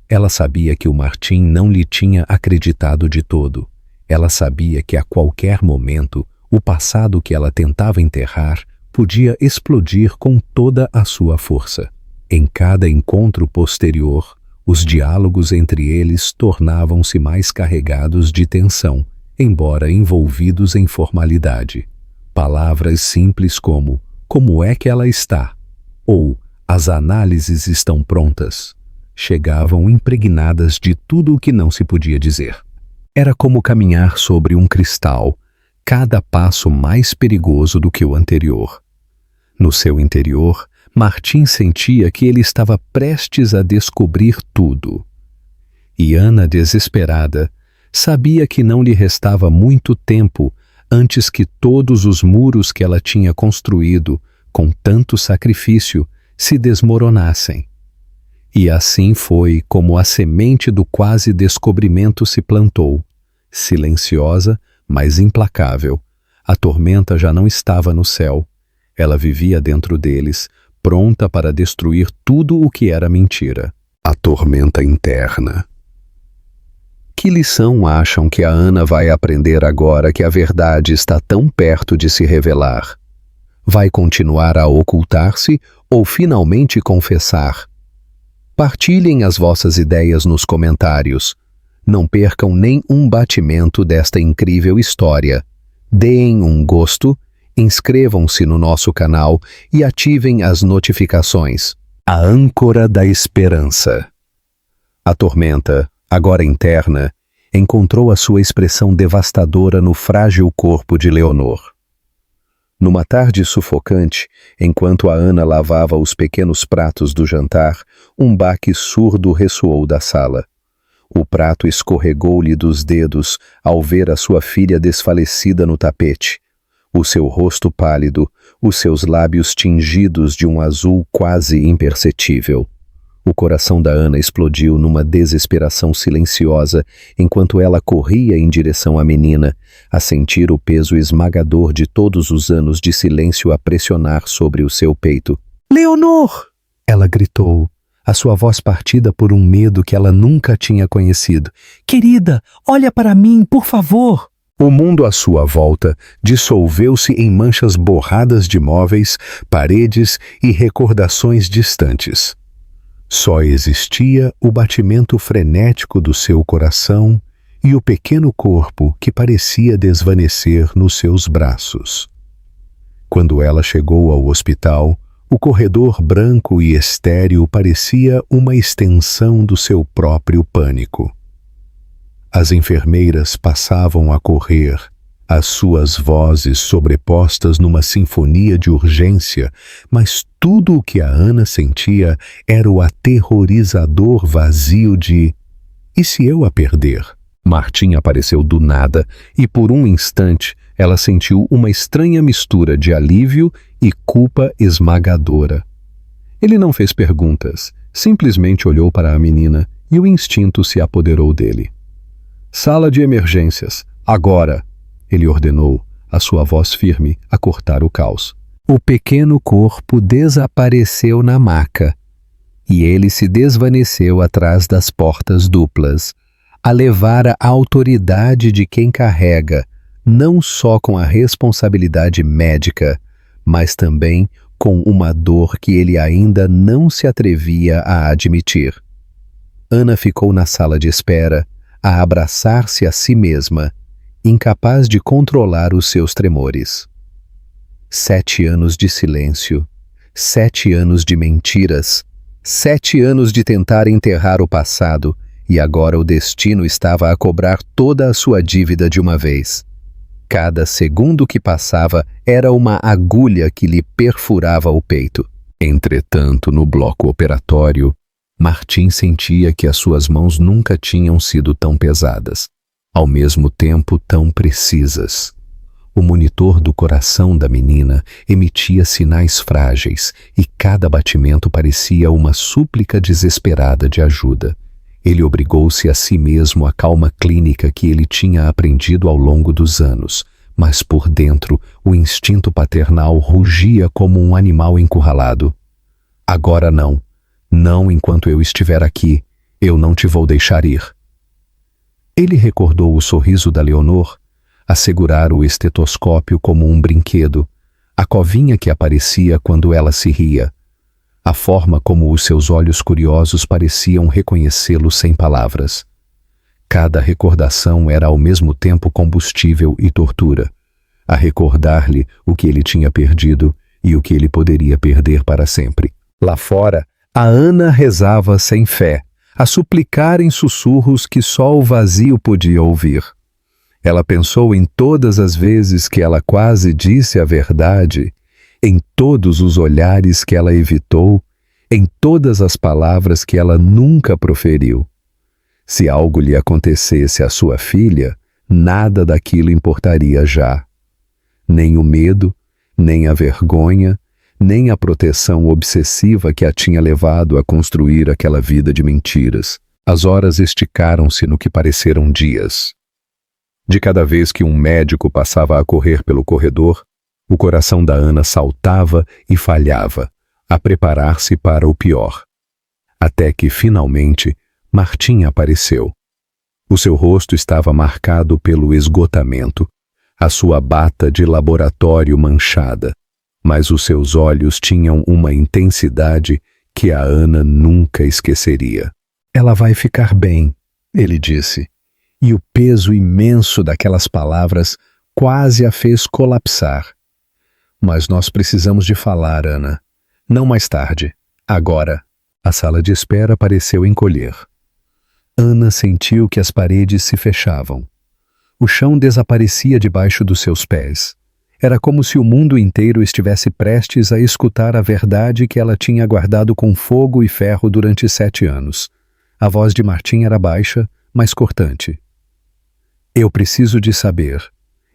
Ela sabia que o Martim não lhe tinha acreditado de todo. Ela sabia que a qualquer momento o passado que ela tentava enterrar podia explodir com toda a sua força. Em cada encontro posterior, os diálogos entre eles tornavam-se mais carregados de tensão, embora envolvidos em formalidade. Palavras simples como é que ela está? Ou as análises estão prontas? Chegavam impregnadas de tudo o que não se podia dizer. Era como caminhar sobre um cristal, cada passo mais perigoso do que o anterior. No seu interior, Martim sentia que ele estava prestes a descobrir tudo. E Ana, desesperada, sabia que não lhe restava muito tempo antes que todos os muros que ela tinha construído com tanto sacrifício se desmoronassem. E assim foi como a semente do quase descobrimento se plantou, silenciosa, mas implacável. A tormenta já não estava no céu. Ela vivia dentro deles, pronta para destruir tudo o que era mentira. A tormenta interna. Que lição acham que a Ana vai aprender agora que a verdade está tão perto de se revelar? Vai continuar a ocultar-se ou finalmente confessar? Partilhem as vossas ideias nos comentários. Não percam nem um batimento desta incrível história. Deem um gosto, inscrevam-se no nosso canal e ativem as notificações. A âncora da esperança. A tormenta, agora interna, encontrou a sua expressão devastadora no frágil corpo de Leonor. Numa tarde sufocante, enquanto a Ana lavava os pequenos pratos do jantar, um baque surdo ressoou da sala. O prato escorregou-lhe dos dedos ao ver a sua filha desfalecida no tapete. O seu rosto pálido, os seus lábios tingidos de um azul quase imperceptível. O coração da Ana explodiu numa desesperação silenciosa enquanto ela corria em direção à menina, a sentir o peso esmagador de todos os anos de silêncio a pressionar sobre o seu peito. Leonor! Ela gritou, a sua voz partida por um medo que ela nunca tinha conhecido. Querida, olha para mim, por favor! O mundo à sua volta dissolveu-se em manchas borradas de móveis, paredes e recordações distantes. Só existia o batimento frenético do seu coração e o pequeno corpo que parecia desvanecer nos seus braços. Quando ela chegou ao hospital, o corredor branco e estéril parecia uma extensão do seu próprio pânico. As enfermeiras passavam a correr, as suas vozes sobrepostas numa sinfonia de urgência, mas tudo o que a Ana sentia era o aterrorizador vazio de "e se eu a perder?". Martim apareceu do nada e por um instante ela sentiu uma estranha mistura de alívio e culpa esmagadora. Ele não fez perguntas, simplesmente olhou para a menina e o instinto se apoderou dele. "Sala de emergências, agora!", ele ordenou, a sua voz firme a cortar o caos. O pequeno corpo desapareceu na maca e ele se desvaneceu atrás das portas duplas, a levar a autoridade de quem carrega, não só com a responsabilidade médica, mas também com uma dor que ele ainda não se atrevia a admitir. Ana ficou na sala de espera, a abraçar-se a si mesma, incapaz de controlar os seus tremores. 7 anos de silêncio, 7 anos de mentiras, 7 anos de tentar enterrar o passado, e agora o destino estava a cobrar toda a sua dívida de uma vez. Cada segundo que passava era uma agulha que lhe perfurava o peito. Entretanto, no bloco operatório, Martim sentia que as suas mãos nunca tinham sido tão pesadas, ao mesmo tempo tão precisas. O monitor do coração da menina emitia sinais frágeis e cada batimento parecia uma súplica desesperada de ajuda. Ele obrigou-se a si mesmo à calma clínica que ele tinha aprendido ao longo dos anos, mas por dentro o instinto paternal rugia como um animal encurralado. "Agora não. Não enquanto eu estiver aqui. Eu não te vou deixar ir." Ele recordou o sorriso da Leonor, a segurar o estetoscópio como um brinquedo, a covinha que aparecia quando ela se ria, a forma como os seus olhos curiosos pareciam reconhecê-lo sem palavras. Cada recordação era ao mesmo tempo combustível e tortura, a recordar-lhe o que ele tinha perdido e o que ele poderia perder para sempre. Lá fora, a Ana rezava sem fé, a suplicar em sussurros que só o vazio podia ouvir. Ela pensou em todas as vezes que ela quase disse a verdade, em todos os olhares que ela evitou, em todas as palavras que ela nunca proferiu. Se algo lhe acontecesse à sua filha, nada daquilo importaria já. Nem o medo, nem a vergonha, nem a proteção obsessiva que a tinha levado a construir aquela vida de mentiras. As horas esticaram-se no que pareceram dias. De cada vez que um médico passava a correr pelo corredor, o coração da Ana saltava e falhava, a preparar-se para o pior. Até que, finalmente, Martim apareceu. O seu rosto estava marcado pelo esgotamento, a sua bata de laboratório manchada, mas os seus olhos tinham uma intensidade que a Ana nunca esqueceria. "Ela vai ficar bem", ele disse, e o peso imenso daquelas palavras quase a fez colapsar. "Mas nós precisamos de falar, Ana. Não mais tarde. Agora." A sala de espera pareceu encolher. Ana sentiu que as paredes se fechavam. O chão desaparecia debaixo dos seus pés. Era como se o mundo inteiro estivesse prestes a escutar a verdade que ela tinha guardado com fogo e ferro durante 7 anos. A voz de Martim era baixa, mas cortante. Eu preciso de saber.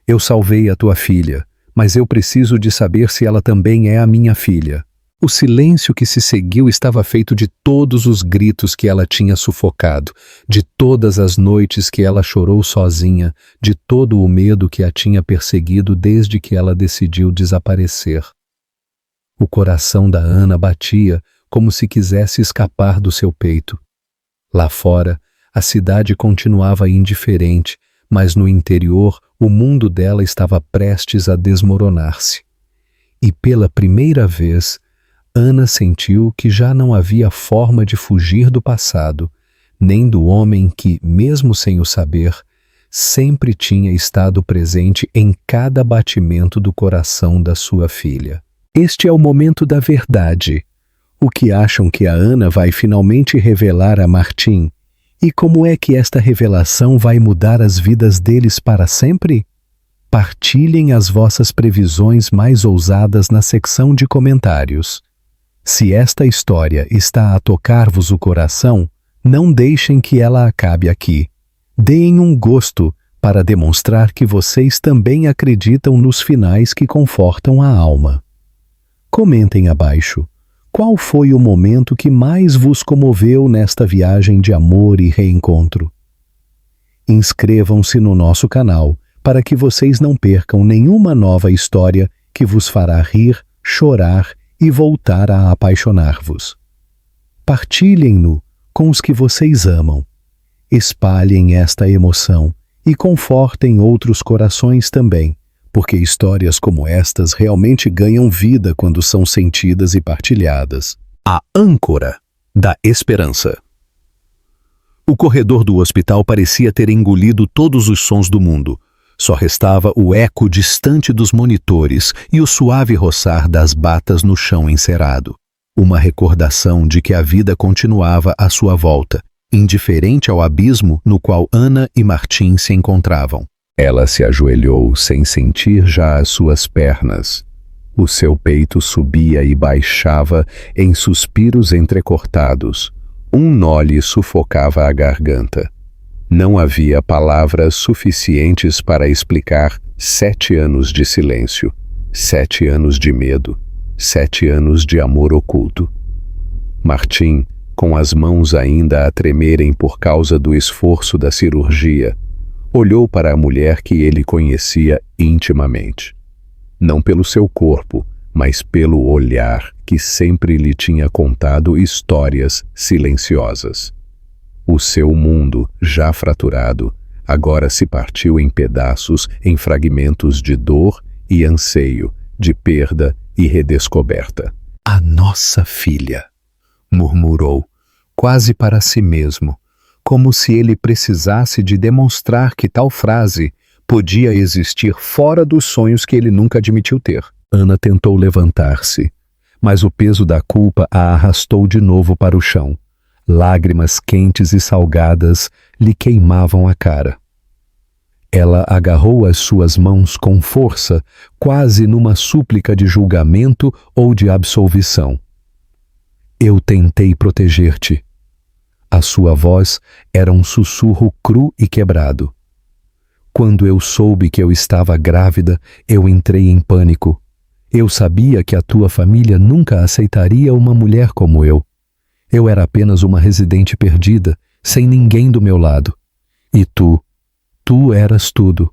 Eu salvei a tua filha, mas eu preciso de saber se ela também é a minha filha. O silêncio que se seguiu estava feito de todos os gritos que ela tinha sufocado, de todas as noites que ela chorou sozinha, de todo o medo que a tinha perseguido desde que ela decidiu desaparecer. O coração da Ana batia como se quisesse escapar do seu peito. Lá fora, a cidade continuava indiferente, mas no interior o mundo dela estava prestes a desmoronar-se. E pela primeira vez, Ana sentiu que já não havia forma de fugir do passado, nem do homem que, mesmo sem o saber, sempre tinha estado presente em cada batimento do coração da sua filha. Este é o momento da verdade. O que acham que a Ana vai finalmente revelar a Martim? E como é que esta revelação vai mudar as vidas deles para sempre? Partilhem as vossas previsões mais ousadas na secção de comentários. Se esta história está a tocar-vos o coração, não deixem que ela acabe aqui. Deem um gosto para demonstrar que vocês também acreditam nos finais que confortam a alma. Comentem abaixo. Qual foi o momento que mais vos comoveu nesta viagem de amor e reencontro? Inscrevam-se no nosso canal para que vocês não percam nenhuma nova história que vos fará rir, chorar e voltar a apaixonar-vos. Partilhem-no com os que vocês amam. Espalhem esta emoção e confortem outros corações também, porque histórias como estas realmente ganham vida quando são sentidas e partilhadas. A âncora da esperança. O corredor do hospital parecia ter engolido todos os sons do mundo. Só restava o eco distante dos monitores e o suave roçar das batas no chão encerado. Uma recordação de que a vida continuava à sua volta, indiferente ao abismo no qual Ana e Martim se encontravam. Ela se ajoelhou sem sentir já as suas pernas. O seu peito subia e baixava em suspiros entrecortados. Um nó lhe sufocava a garganta. Não havia palavras suficientes para explicar 7 anos de silêncio, 7 anos de medo, 7 anos de amor oculto. Martim, com as mãos ainda a tremerem por causa do esforço da cirurgia, olhou para a mulher que ele conhecia intimamente. Não pelo seu corpo, mas pelo olhar que sempre lhe tinha contado histórias silenciosas. O seu mundo, já fraturado, agora se partiu em pedaços, em fragmentos de dor e anseio, de perda e redescoberta. "A nossa filha", murmurou, quase para si mesmo, como se ele precisasse de demonstrar que tal frase podia existir fora dos sonhos que ele nunca admitiu ter. Ana tentou levantar-se, mas o peso da culpa a arrastou de novo para o chão. Lágrimas quentes e salgadas lhe queimavam a cara. Ela agarrou as suas mãos com força, quase numa súplica de julgamento ou de absolvição. "Eu tentei proteger-te." A sua voz era um sussurro cru e quebrado. "Quando eu soube que eu estava grávida, eu entrei em pânico. Eu sabia que a tua família nunca aceitaria uma mulher como eu. Eu era apenas uma residente perdida, sem ninguém do meu lado. E tu eras tudo.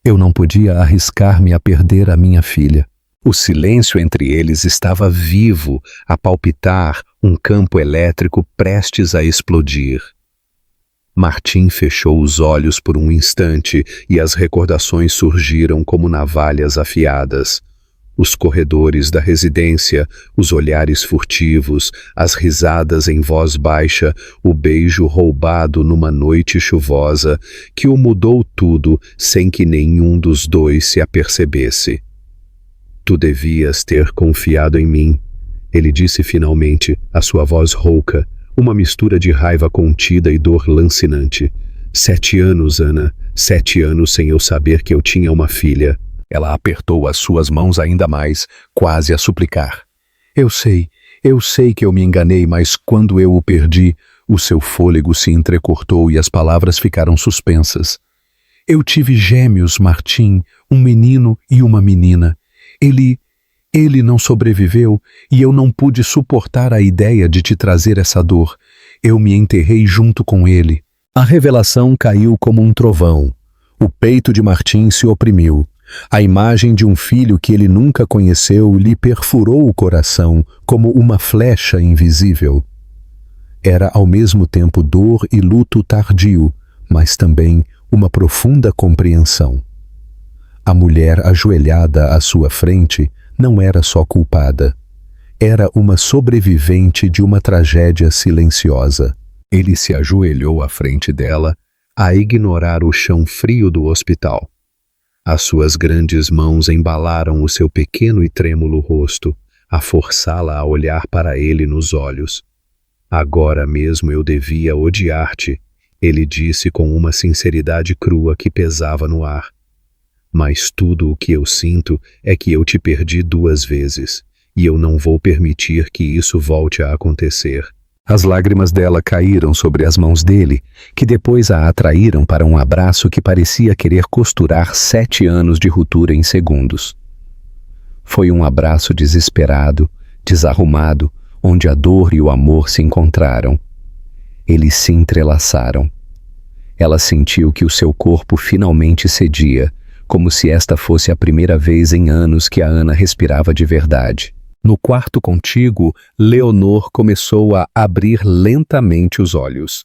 Eu não podia arriscar-me a perder a minha filha." O silêncio entre eles estava vivo, a palpitar, um campo elétrico prestes a explodir. Martim fechou os olhos por um instante e as recordações surgiram como navalhas afiadas. Os corredores da residência, os olhares furtivos, as risadas em voz baixa, o beijo roubado numa noite chuvosa, que o mudou tudo sem que nenhum dos dois se apercebesse. "Tu devias ter confiado em mim", ele disse finalmente, a sua voz rouca, uma mistura de raiva contida e dor lancinante. 7 anos, Ana, 7 anos sem eu saber que eu tinha uma filha." Ela apertou as suas mãos ainda mais, quase a suplicar. Eu sei que eu me enganei, mas quando eu o perdi, O seu fôlego se entrecortou e as palavras ficaram suspensas. Eu tive gêmeos, Martim, um menino e uma menina. Ele não sobreviveu e eu não pude suportar a ideia de te trazer essa dor. Eu me enterrei junto com ele. A revelação caiu como um trovão. O peito de Martim se oprimiu. A imagem de um filho que ele nunca conheceu lhe perfurou o coração como uma flecha invisível. Era ao mesmo tempo dor e luto tardio, mas também uma profunda compreensão. A mulher ajoelhada à sua frente não era só culpada. Era uma sobrevivente de uma tragédia silenciosa. Ele se ajoelhou à frente dela, a ignorar o chão frio do hospital. As suas grandes mãos embalaram o seu pequeno e trêmulo rosto, a forçá-la a olhar para ele nos olhos. Agora mesmo eu devia odiar-te, ele disse com uma sinceridade crua que pesava no ar. Mas tudo o que eu sinto é que eu te perdi 2 vezes, e eu não vou permitir que isso volte a acontecer. As lágrimas dela caíram sobre as mãos dele, que depois a atraíram para um abraço que parecia querer costurar 7 anos de ruptura em segundos. Foi um abraço desesperado, desarrumado, onde a dor e o amor se encontraram. Eles se entrelaçaram. Ela sentiu que o seu corpo finalmente cedia, como se esta fosse a primeira vez em anos que a Ana respirava de verdade. No quarto contíguo, Leonor começou a abrir lentamente os olhos.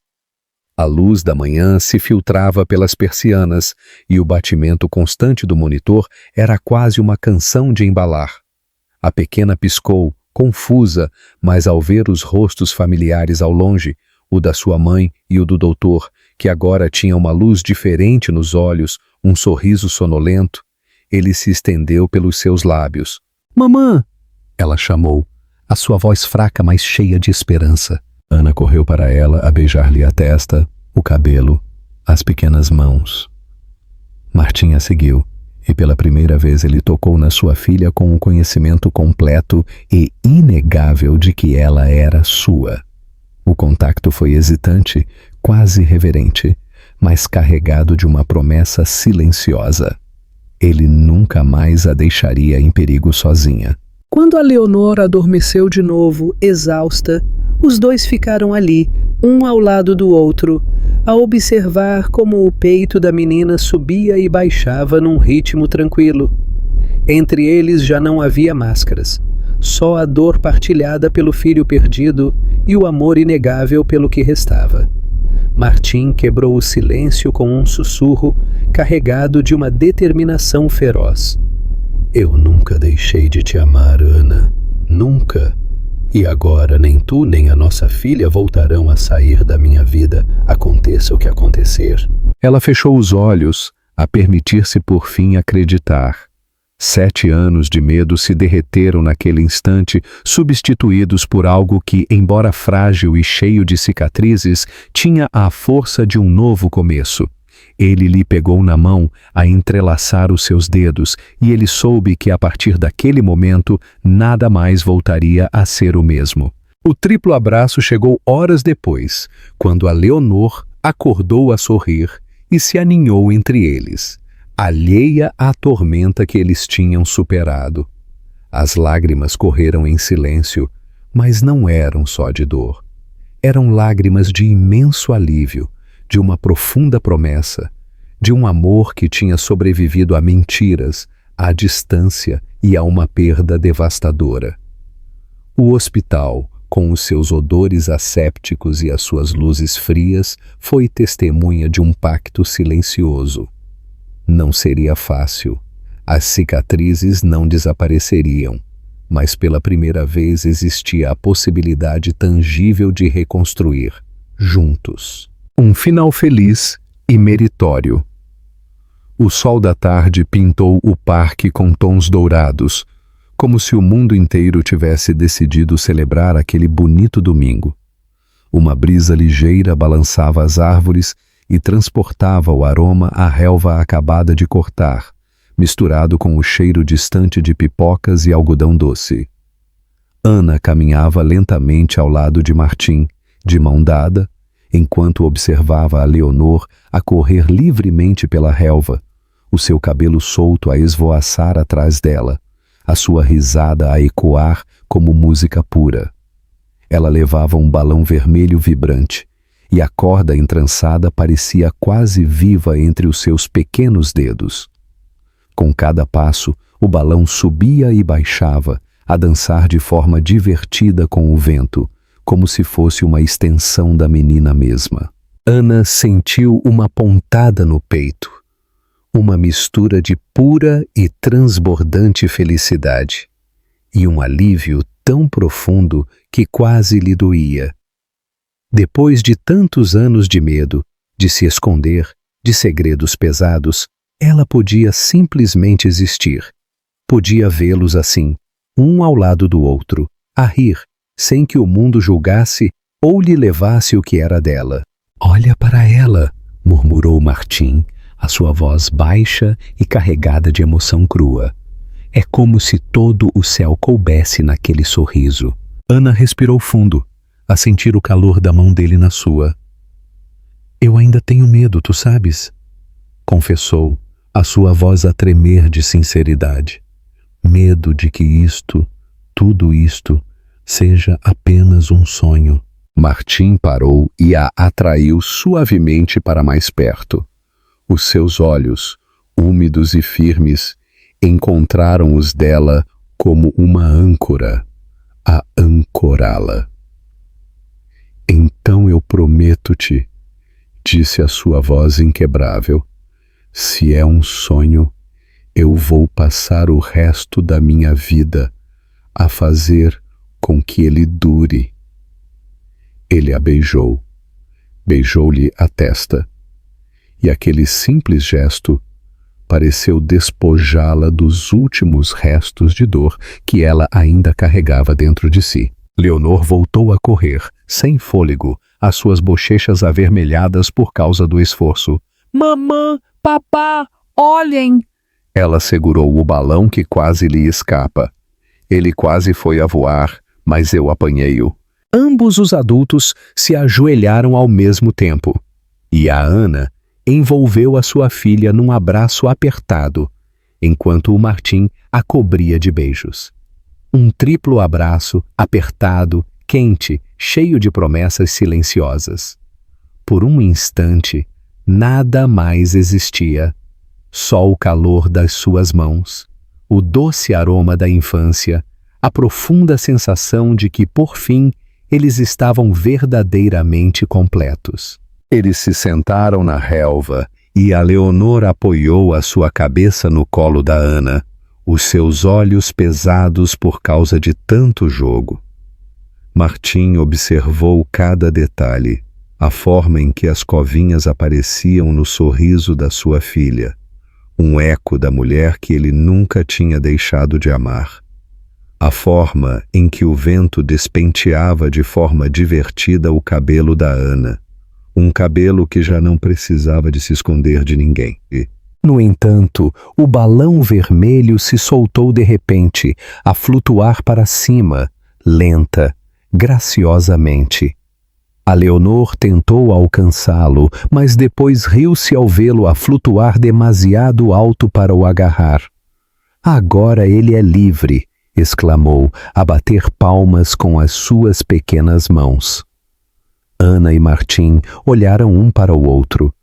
A luz da manhã se filtrava pelas persianas e o batimento constante do monitor era quase uma canção de embalar. A pequena piscou, confusa, mas ao ver os rostos familiares ao longe, o da sua mãe e o do doutor, que agora tinha uma luz diferente nos olhos, um sorriso sonolento, ele se estendeu pelos seus lábios. "Mamã!" ela chamou, a sua voz fraca, mas cheia de esperança. Ana correu para ela a beijar-lhe a testa, o cabelo, as pequenas mãos. Martim a seguiu, e pela primeira vez ele tocou na sua filha com o conhecimento completo e inegável de que ela era sua. O contacto foi hesitante, quase reverente, mas carregado de uma promessa silenciosa. Ele nunca mais a deixaria em perigo sozinha. Quando a Leonor adormeceu de novo, exausta, os dois ficaram ali, um ao lado do outro, a observar como o peito da menina subia e baixava num ritmo tranquilo. Entre eles já não havia máscaras, só a dor partilhada pelo filho perdido e o amor inegável pelo que restava. Martim quebrou o silêncio com um sussurro carregado de uma determinação feroz. "Eu nunca deixei de te amar, Ana. Nunca. E agora nem tu nem a nossa filha voltarão a sair da minha vida, aconteça o que acontecer." Ela fechou os olhos, a permitir-se por fim acreditar. 7 anos de medo se derreteram naquele instante, substituídos por algo que, embora frágil e cheio de cicatrizes, tinha a força de um novo começo. Ele lhe pegou na mão a entrelaçar os seus dedos, e ele soube que a partir daquele momento nada mais voltaria a ser o mesmo. O triplo abraço chegou horas depois, quando a Leonor acordou a sorrir e se aninhou entre eles, alheia à tormenta que eles tinham superado. As lágrimas correram em silêncio, mas não eram só de dor. Eram lágrimas de imenso alívio, de uma profunda promessa, de um amor que tinha sobrevivido a mentiras, à distância e a uma perda devastadora. O hospital, com os seus odores assépticos e as suas luzes frias, foi testemunha de um pacto silencioso. Não seria fácil. As cicatrizes não desapareceriam, mas pela primeira vez existia a possibilidade tangível de reconstruir, juntos. Um final feliz e meritório. O sol da tarde pintou o parque com tons dourados, como se o mundo inteiro tivesse decidido celebrar aquele bonito domingo. Uma brisa ligeira balançava as árvores e transportava o aroma à relva acabada de cortar, misturado com o cheiro distante de pipocas e algodão doce. Ana caminhava lentamente ao lado de Martim, de mão dada, enquanto observava a Leonor a correr livremente pela relva, o seu cabelo solto a esvoaçar atrás dela, a sua risada a ecoar como música pura. Ela levava um balão vermelho vibrante, e a corda entrançada parecia quase viva entre os seus pequenos dedos. Com cada passo, o balão subia e baixava, a dançar de forma divertida com o vento, como se fosse uma extensão da menina mesma. Ana sentiu uma pontada no peito, uma mistura de pura e transbordante felicidade, e um alívio tão profundo que quase lhe doía. Depois de tantos anos de medo, de se esconder, de segredos pesados, ela podia simplesmente existir. Podia vê-los assim, um ao lado do outro, a rir, sem que o mundo julgasse ou lhe levasse o que era dela. "Olha para ela", murmurou Martim, a sua voz baixa e carregada de emoção crua. É como se todo o céu coubesse naquele sorriso. Ana respirou fundo, a sentir o calor da mão dele na sua. "Eu ainda tenho medo, tu sabes?", confessou, a sua voz a tremer de sinceridade. "Medo de que tudo isto, seja apenas um sonho." Martim parou e a atraiu suavemente para mais perto. Os seus olhos, úmidos e firmes, encontraram os dela como uma âncora, a ancorá-la. "Então eu prometo-te", disse a sua voz inquebrável, "se é um sonho, eu vou passar o resto da minha vida a fazer com que ele dure." Ele a beijou, beijou-lhe a testa, e aquele simples gesto pareceu despojá-la dos últimos restos de dor que ela ainda carregava dentro de si. Leonor voltou a correr, sem fôlego, as suas bochechas avermelhadas por causa do esforço. "Mamã, papá, olhem!" Ela segurou o balão que quase lhe escapa. Ele quase foi a voar, mas eu apanhei-o. Ambos os adultos se ajoelharam ao mesmo tempo, e a Ana envolveu a sua filha num abraço apertado, enquanto o Martim a cobria de beijos. Um triplo abraço, apertado, quente, cheio de promessas silenciosas. Por um instante, nada mais existia. Só o calor das suas mãos, o doce aroma da infância, a profunda sensação de que, por fim, eles estavam verdadeiramente completos. Eles se sentaram na relva e a Leonor apoiou a sua cabeça no colo da Ana, os seus olhos pesados por causa de tanto jogo. Martim observou cada detalhe, a forma em que as covinhas apareciam no sorriso da sua filha, um eco da mulher que ele nunca tinha deixado de amar. A forma em que o vento despenteava de forma divertida o cabelo da Ana, um cabelo que já não precisava de se esconder de ninguém. No entanto, o balão vermelho se soltou de repente, a flutuar para cima, lenta, graciosamente. A Leonor tentou alcançá-lo, mas depois riu-se ao vê-lo a flutuar demasiado alto para o agarrar. "Agora ele é livre", exclamou, a bater palmas com as suas pequenas mãos. Ana e Martim olharam um para o outro.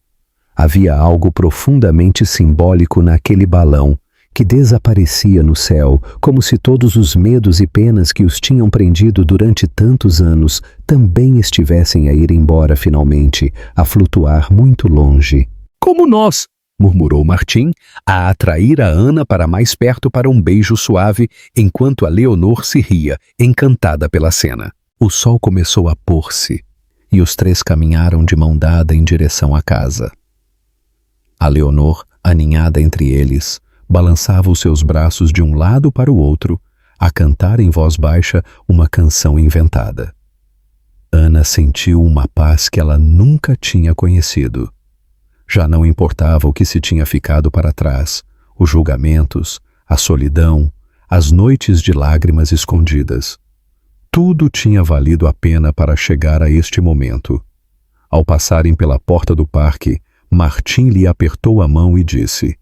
Havia algo profundamente simbólico naquele balão, que desaparecia no céu, como se todos os medos e penas que os tinham prendido durante tantos anos também estivessem a ir embora finalmente, a flutuar muito longe. "Como nós", murmurou Martim, a atrair a Ana para mais perto para um beijo suave, enquanto a Leonor se ria, encantada pela cena. O sol começou a pôr-se, e os três caminharam de mão dada em direção à casa. A Leonor, aninhada entre eles, balançava os seus braços de um lado para o outro, a cantar em voz baixa uma canção inventada. Ana sentiu uma paz que ela nunca tinha conhecido. Já não importava o que se tinha ficado para trás, os julgamentos, a solidão, as noites de lágrimas escondidas. Tudo tinha valido a pena para chegar a este momento. Ao passarem pela porta do parque, Martim lhe apertou a mão e disse: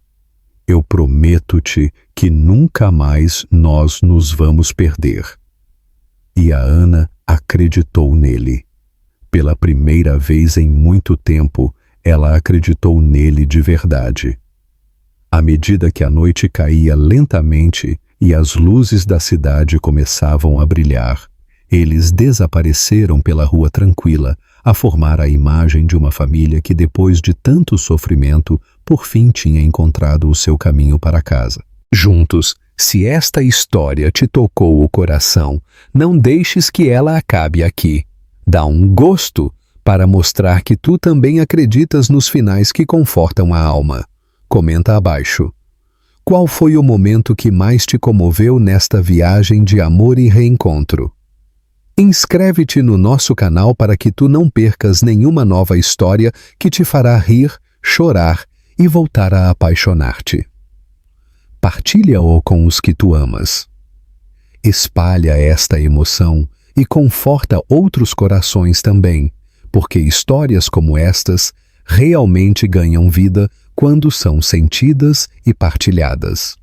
Eu prometo-te que nunca mais nós nos vamos perder. E a Ana acreditou nele. Pela primeira vez em muito tempo, ela acreditou nele de verdade. À medida que a noite caía lentamente e as luzes da cidade começavam a brilhar, eles desapareceram pela rua tranquila, a formar a imagem de uma família que, depois de tanto sofrimento, por fim tinha encontrado o seu caminho para casa. Juntos, se esta história te tocou o coração, não deixes que ela acabe aqui. Dá um gosto para mostrar que tu também acreditas nos finais que confortam a alma. Comenta abaixo. Qual foi o momento que mais te comoveu nesta viagem de amor e reencontro? Inscreve-te no nosso canal para que tu não percas nenhuma nova história que te fará rir, chorar e voltar a apaixonar-te. Partilha-o com os que tu amas. Espalha esta emoção e conforta outros corações também, porque histórias como estas realmente ganham vida quando são sentidas e partilhadas.